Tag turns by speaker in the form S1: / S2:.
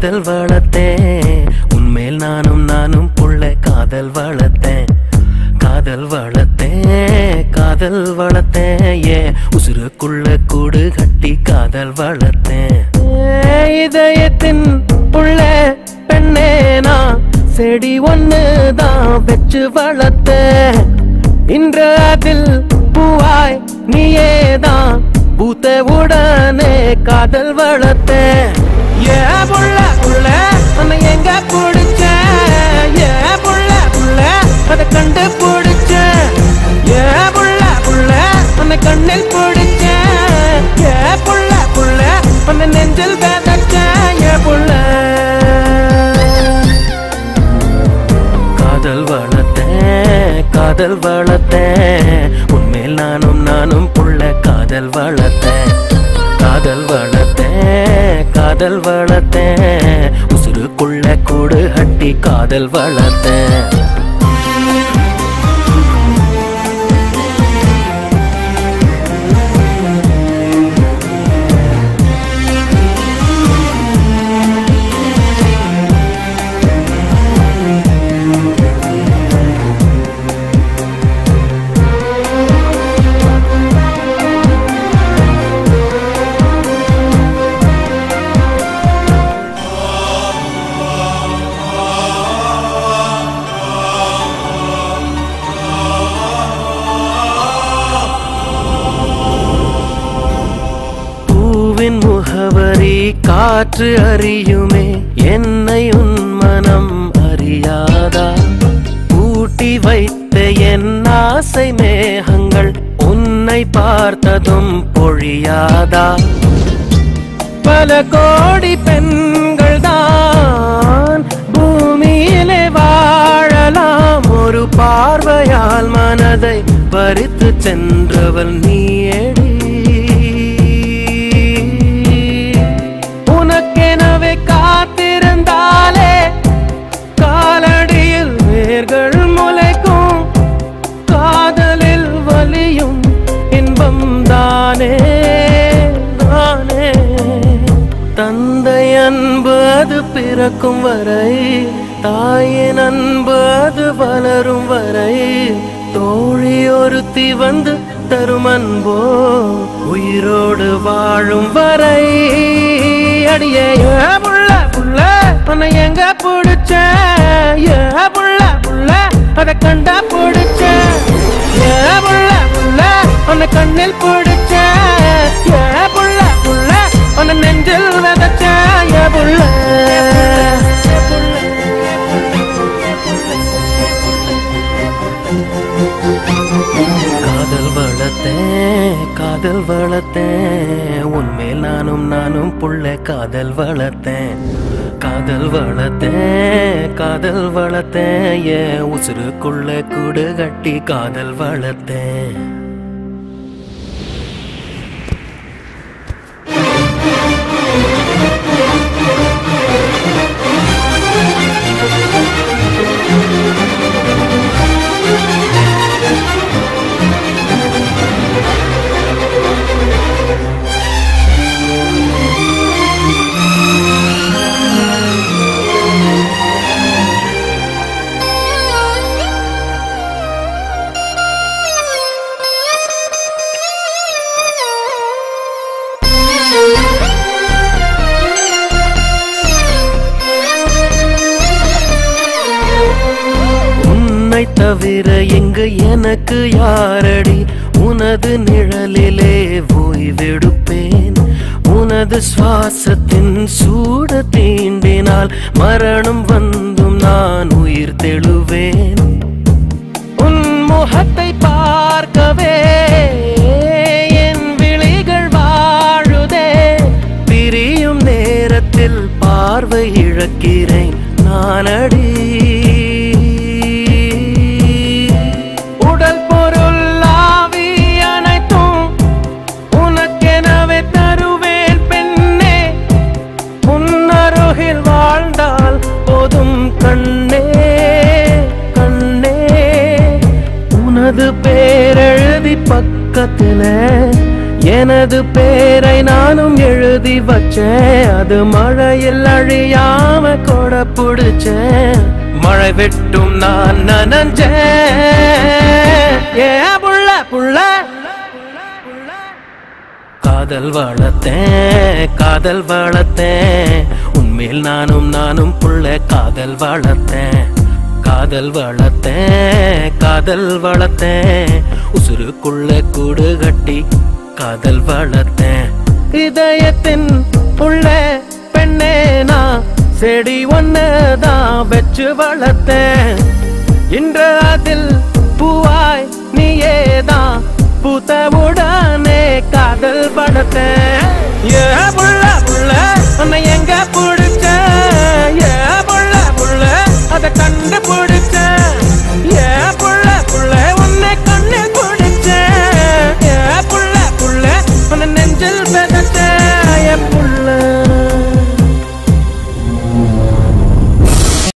S1: காதல் வளர்த்தேன் உன்மேல் நானும் புள்ள காதல் வளர்த்தேன் காதல் வளர்த்தேன் ஏன் உசுருக்குள்ள கூடு கட்டி காதல் வளர்த்தேன் இதயத்தின் புள்ள பெண்ணே நான் செடி ஒண்ணுதான் வச்சு வளர்த்தேன் இன்று அதில் பூவாய் நீயேதான் பூத்த உடனே காதல் வளர்த்தேன் ஏ புள்ள உன்னை எங்க பிடிச்ச ஏ புள்ள அதை கண்டு பிடிச்ச ஏ புள்ள உன்னை கண்ணில் பிடிச்ச ஏ புள்ள உன்னை நெஞ்சில் விதைச்ச ஏ புள்ள காதல் வளர்த்தேன் உன்மேல் நானும் புள்ள காதல் வளர்த்தேன் உசுருக்குள்ள கூடு கட்டி காதல் வளர்த்தேன் முகவரி காற்று அறியுமே என்னை உன் மனம் அறியாதா பூட்டி வைத்த என் ஆசை மேகங்கள் உன்னை பார்த்ததும் பொழியாதா பல கோடி பெண்கள் தான் பூமியிலே வாழலாம் ஒரு பார்வையால் மனதை பறித்து சென்றவள் நீயேடி உனக்கெனவே காத்திருந்தாலே காலடியில் வேர்கள் முளைக்கும் காதலில் வலியும் இன்பம் தானே தந்தை அன்பு அது பிறக்கும் வரை தாயின் அன்பு அது வளரும் வரை தோழி ஒருத்தி வந்து தரும் அன்போ உயிரோடு வாழும் வரை அடியே புள்ள உன்னை எங்க பிடிச்ச புள்ள அதை கண்டா பிடிச்ச புள்ள உன்னை கண்ணில் பிடிச்ச புள்ள உன்னை நெஞ்சில் விதைச்ச புள்ள காதல் வளர்த்தேன் உன்மேல் நானும் புள்ள காதல் வளர்த்தேன் ஏன் உசுருக்குள்ள கூடு கட்டி காதல் வளர்த்தேன் தவிர எங்கு எனக்கு யாரடி உனது நிழலிலே ஓய்வெடுப்பேன் உனது சுவாசத்தின் சூட தீண்டினால் மரணம் வந்தும் நான் உயிர் தெழுவேன் உன் முகத்தை பார்க்கவே என் விழிகள் வாழுதே பிரியும் நேரத்தில் பார்வை இழக்கிறேன் நானடி வாழ்ந்தால் போதும் கண்ணே உனது பேரெழுதி பக்கத்துல எனது பேரை நானும் எழுதி வச்சேன், அது மழையில் அழியாம கொடை பிடிச்சேன். மழை வெட்டும் நான் நனஞ்சேன். ஏ புள்ள புள்ள காதல் வளர்த்தேன், காதல் வளர்த்தேன், உன்மேல் நானும் புள்ள காதல் வளர்த்தேன். காதல் வளர்த்தேன், காதல் வளர்த்தேன், உசுருக்குள்ள கூடு கட்டி காதல் வளர்த்தேன். இதயத்தின் உள்ள பெண்ணே நான் செடி ஒன்னுதான் வச்சு வளர்த்தேன். இன்று அதில் பூவாய் நீயேதான் பூத்தவுடனே காதல் வளர்த்தேன். ஏ புள்ள புள்ள உன்னை எங்க புள்ள